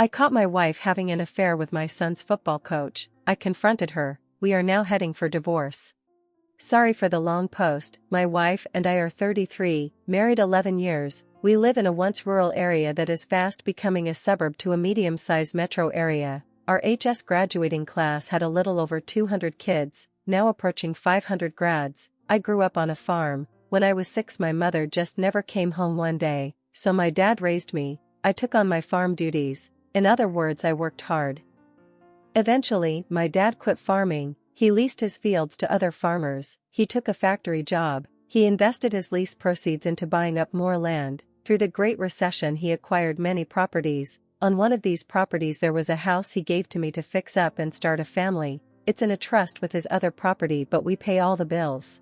I caught my wife having an affair with my son's football coach. I confronted her. We are now heading for divorce. Sorry for the long post. My wife and I are 33, married 11 years. We live in a once rural area that is fast becoming a suburb to a medium-sized metro area. Our HS graduating class had a little over 200 kids, now approaching 500 grads. I grew up on a farm. When I was 6, my mother just never came home one day, so my dad raised me. I took on my farm duties. In other words, I worked hard. Eventually, my dad quit farming. He leased his fields to other farmers. He took a factory job. He invested his lease proceeds into buying up more land. Through the Great Recession, he acquired many properties. On one of these properties there was a house he gave to me to fix up and start a family. It's in a trust with his other property, but we pay all the bills.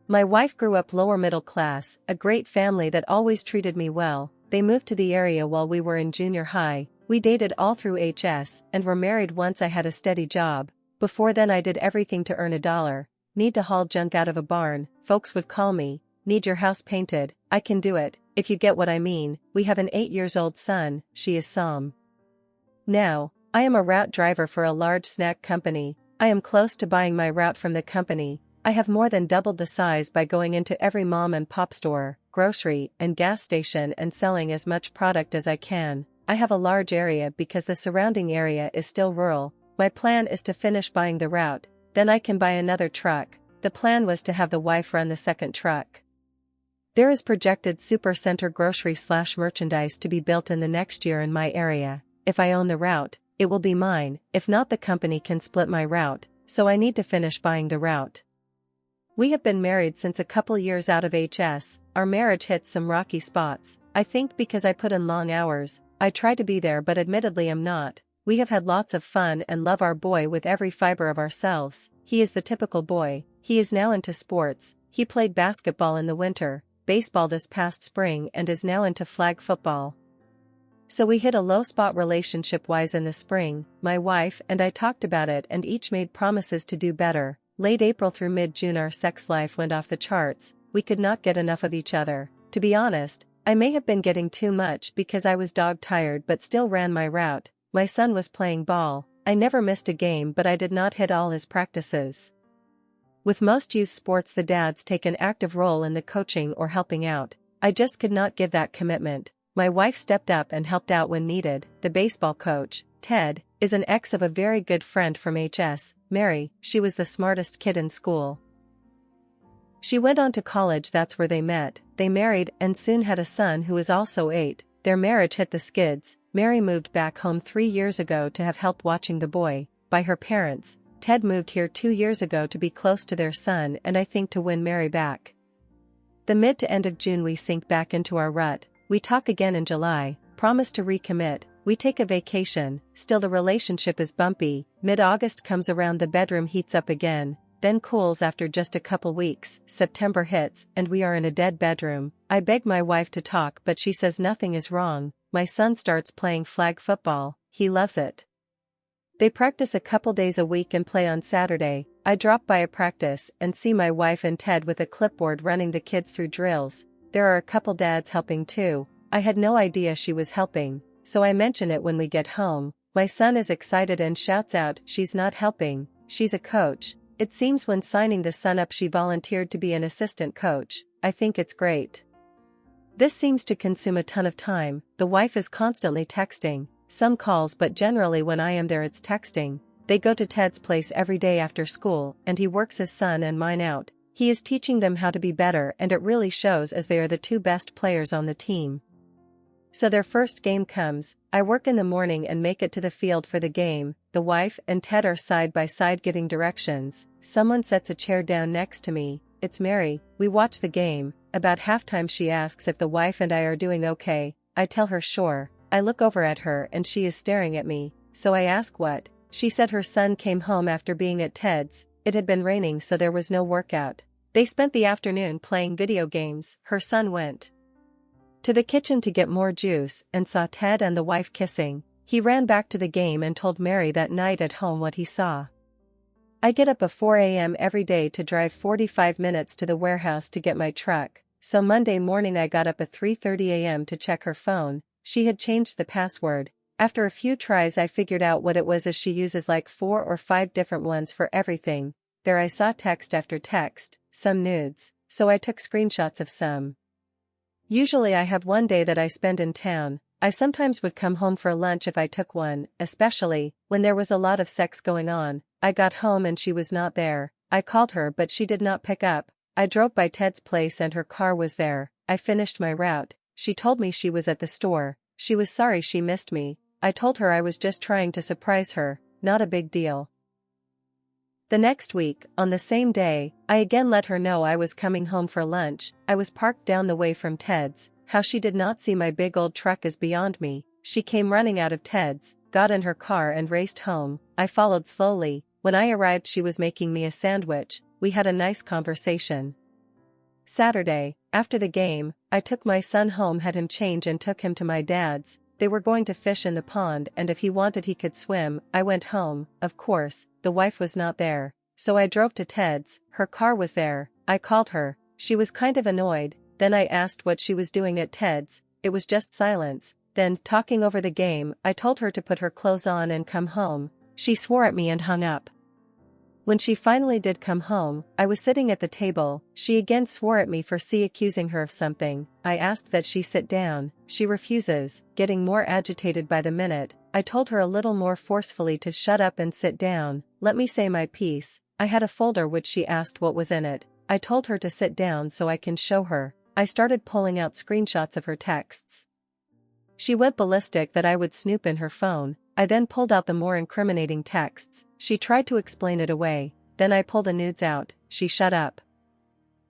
My wife grew up lower middle class, a great family that always treated me well. They moved to the area while we were in junior high. We dated all through HS and were married once I had a steady job. Before then I did everything to earn $1. Need to haul junk out of a barn, folks would call me. Need your house painted, I can do it, if you get what I mean. We have an 8-year-old son, she is Sam. Now, I am a route driver for a large snack company. I am close to buying my route from the company. I have more than doubled the size by going into every mom and pop store, grocery, and gas station and selling as much product as I can. I have a large area because the surrounding area is still rural. My plan is to finish buying the route, then I can buy another truck. The plan was to have the wife run the second truck. There is projected supercenter grocery/merchandise to be built in the next year in my area. If I own the route, it will be mine. If not, the company can split my route, so I need to finish buying the route. We have been married since a couple years out of HS. Our marriage hits some rocky spots. I think because I put in long hours. I try to be there, but admittedly I'm not. We have had lots of fun and love our boy with every fiber of ourselves. He is the typical boy. He is now into sports. He played basketball in the winter, baseball this past spring, and is now into flag football. So we hit a low spot relationship-wise in the spring. My wife and I talked about it and each made promises to do better. Late April through mid-June our sex life went off the charts. We could not get enough of each other. To be honest, I may have been getting too much because I was dog-tired but still ran my route. My son was playing ball. I never missed a game, but I did not hit all his practices. With most youth sports the dads take an active role in the coaching or helping out. I just could not give that commitment. My wife stepped up and helped out when needed. The baseball coach, Ted, is an ex of a very good friend from HS, Mary. She was the smartest kid in school. She went on to college, that's where they met. They married and soon had a son who is also 8. Their marriage hit the skids. Mary moved back home 3 years ago to have help watching the boy, by her parents. Ted moved here 2 years ago to be close to their son and I think to win Mary back. The mid to end of June we sink back into our rut. We talk again in July, promise to recommit. We take a vacation, still the relationship is bumpy. Mid-August comes around, the bedroom heats up again, then cools after just a couple weeks. September hits and we are in a dead bedroom. I beg my wife to talk but she says nothing is wrong. My son starts playing flag football. He loves it. They practice a couple days a week and play on Saturday. I drop by a practice and see my wife and Ted with a clipboard running the kids through drills. There are a couple dads helping too. I had no idea she was helping, so I mention it when we get home. My son is excited and shouts out, "She's not helping, she's a coach." It seems when signing the son up she volunteered to be an assistant coach. I think it's great. This seems to consume a ton of time. The wife is constantly texting, some calls, but generally when I am there it's texting. They go to Ted's place every day after school and he works his son and mine out. He is teaching them how to be better and it really shows as they are the 2 best players on the team. So their first game comes. I work in the morning and make it to the field for the game. The wife and Ted are side by side giving directions. Someone sets a chair down next to me. It's Mary. We watch the game. About halftime she asks if the wife and I are doing okay. I tell her sure. I look over at her and she is staring at me, so I ask what. She said her son came home after being at Ted's. It had been raining so there was no workout. They spent the afternoon playing video games. Her son went to the kitchen to get more juice and saw Ted and the wife kissing. He ran back to the game and told Mary that night at home what he saw. I get up at 4 a.m. every day to drive 45 minutes to the warehouse to get my truck, so Monday morning I got up at 3:30 a.m. to check her phone. She had changed the password. After a few tries I figured out what it was, as she uses like 4 or 5 different ones for everything. There I saw text after text, some nudes, so I took screenshots of some. Usually I have one day that I spend in town. I sometimes would come home for lunch if I took one, especially when there was a lot of sex going on. I got home and she was not there. I called her but she did not pick up. I drove by Ted's place and her car was there. I finished my route. She told me she was at the store. She was sorry she missed me. I told her I was just trying to surprise her, not a big deal. The next week, on the same day, I again let her know I was coming home for lunch. I was parked down the way from Ted's. How she did not see my big old truck is beyond me. She came running out of Ted's, got in her car and raced home. I followed slowly. When I arrived she was making me a sandwich. We had a nice conversation. Saturday, after the game, I took my son home, had him change and took him to my dad's. They were going to fish in the pond and if he wanted he could swim. I went home. Of course, the wife was not there. So I drove to Ted's. Her car was there. I called her. She was kind of annoyed. Then I asked what she was doing at Ted's. It was just silence. Then, talking over the game, I told her to put her clothes on and come home. She swore at me and hung up. When she finally did come home, I was sitting at the table. She again swore at me for accusing her of something. I asked that she sit down. She refuses, getting more agitated by the minute. I told her a little more forcefully to shut up and sit down. Let me say my piece. I had a folder which she asked what was in it. I told her to sit down so I can show her. I started pulling out screenshots of her texts. She went ballistic that I would snoop in her phone. I then pulled out the more incriminating texts. She tried to explain it away. Then I pulled the nudes out. She shut up.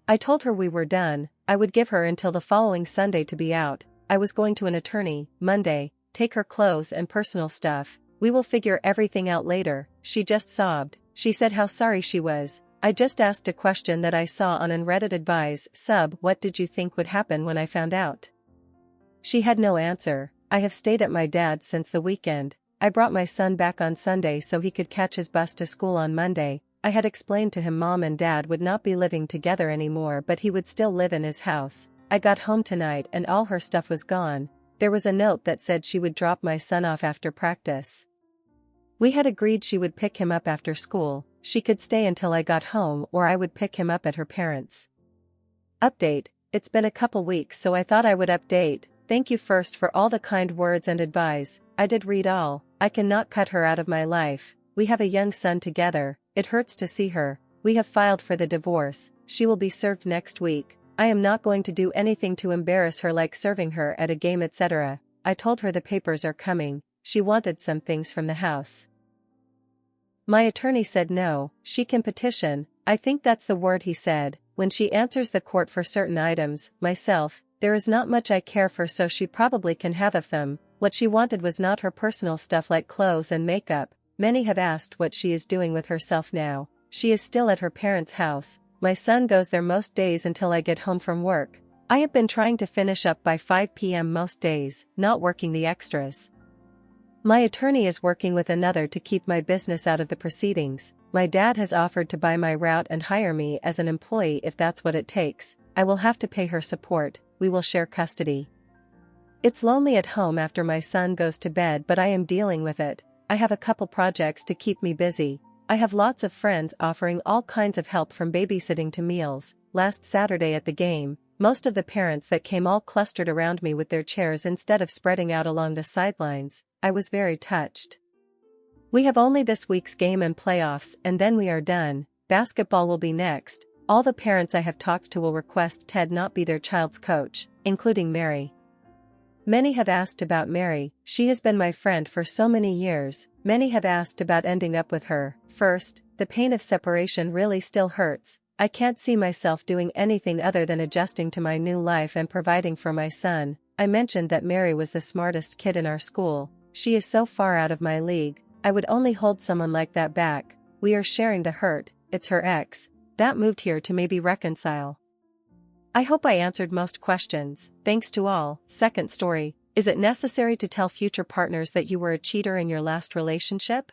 I told her we were done. I would give her until the following Sunday to be out. I was going to an attorney, Monday, take her clothes and personal stuff. We will figure everything out later. She just sobbed. She said how sorry she was. I just asked a question that I saw on an Reddit advise sub, what did you think would happen when I found out? She had no answer. I have stayed at my dad's since the weekend. I brought my son back on Sunday so he could catch his bus to school on Monday. I had explained to him mom and dad would not be living together anymore but he would still live in his house. I got home tonight and all her stuff was gone. There was a note that said she would drop my son off after practice. We had agreed she would pick him up after school. She could stay until I got home or I would pick him up at her parents'. Update. It's been a couple weeks so I thought I would update. Thank you first for all the kind words and advice. I did read all. I cannot cut her out of my life. We have a young son together. It hurts to see her. We have filed for the divorce. She will be served next week. I am not going to do anything to embarrass her like serving her at a game etc. I told her the papers are coming. She wanted some things from the house. My attorney said no, she can petition. I think that's the word he said. When she answers the court for certain items, myself, there is not much I care for so she probably can have of them. What she wanted was not her personal stuff like clothes and makeup. Many have asked what she is doing with herself now. She is still at her parents' house. My son goes there most days until I get home from work. I have been trying to finish up by 5 p.m. most days, not working the extras. My attorney is working with another to keep my business out of the proceedings. My dad has offered to buy my route and hire me as an employee if that's what it takes. I will have to pay her support. We will share custody. It's lonely at home after my son goes to bed but I am dealing with it. I have a couple projects to keep me busy. I have lots of friends offering all kinds of help from babysitting to meals. Last Saturday at the game, most of the parents that came all clustered around me with their chairs instead of spreading out along the sidelines. I was very touched. We have only this week's game and playoffs and then we are done. Basketball will be next. All the parents I have talked to will request Ted not be their child's coach, including Mary. Many have asked about Mary. She has been my friend for so many years. Many have asked about ending up with her. First, the pain of separation really still hurts. I can't see myself doing anything other than adjusting to my new life and providing for my son. I mentioned that Mary was the smartest kid in our school. She is so far out of my league. I would only hold someone like that back. We are sharing the hurt. It's her ex. That moved here to maybe reconcile. I hope I answered most questions. Thanks to all. Second story. Is it necessary to tell future partners that you were a cheater in your last relationship?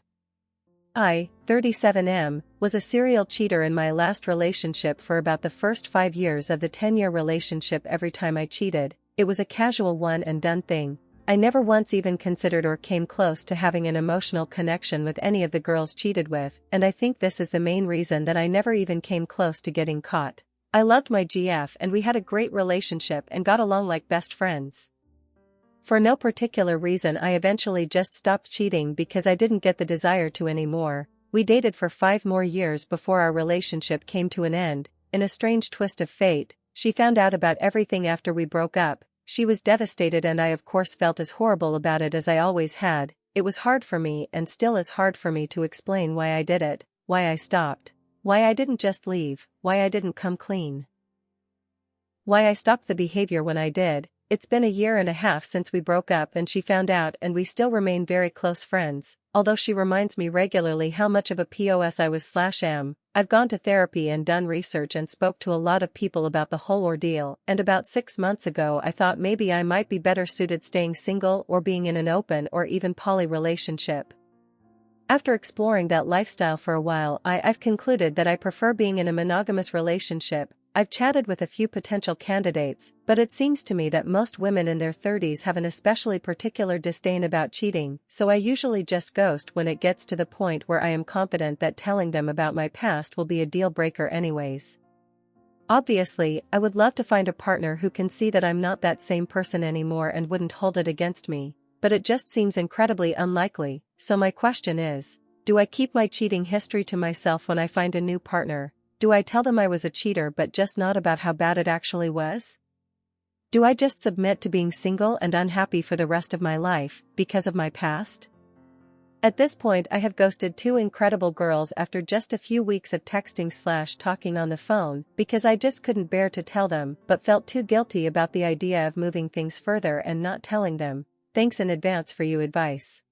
I, 37M, was a serial cheater in my last relationship for about the first 5 years of the 10-year relationship. Every time I cheated, it was a casual one and done thing. I never once even considered or came close to having an emotional connection with any of the girls cheated with, and I think this is the main reason that I never even came close to getting caught. I loved my GF and we had a great relationship and got along like best friends. For no particular reason I eventually just stopped cheating because I didn't get the desire to anymore. We dated for 5 more years before our relationship came to an end. In a strange twist of fate, she found out about everything after we broke up. She was devastated and I of course felt as horrible about it as I always had. It was hard for me and still is hard for me to explain why I did it, why I stopped, why I didn't just leave, why I didn't come clean, why I stopped the behavior when I did. It's been a year and a half since we broke up and she found out and we still remain very close friends, although she reminds me regularly how much of a POS I was/am. I've gone to therapy and done research and spoke to a lot of people about the whole ordeal, and about 6 months ago I thought maybe I might be better suited staying single or being in an open or even poly relationship. After exploring that lifestyle for a while I've concluded that I prefer being in a monogamous relationship. I've chatted with a few potential candidates, but it seems to me that most women in their 30s have an especially particular disdain about cheating, so I usually just ghost when it gets to the point where I am confident that telling them about my past will be a deal breaker anyways. Obviously, I would love to find a partner who can see that I'm not that same person anymore and wouldn't hold it against me, but it just seems incredibly unlikely, so my question is, do I keep my cheating history to myself when I find a new partner? Do I tell them I was a cheater but just not about how bad it actually was? Do I just submit to being single and unhappy for the rest of my life, because of my past? At this point I have ghosted 2 incredible girls after just a few weeks of texting/talking on the phone, because I just couldn't bear to tell them but felt too guilty about the idea of moving things further and not telling them. Thanks in advance for your advice.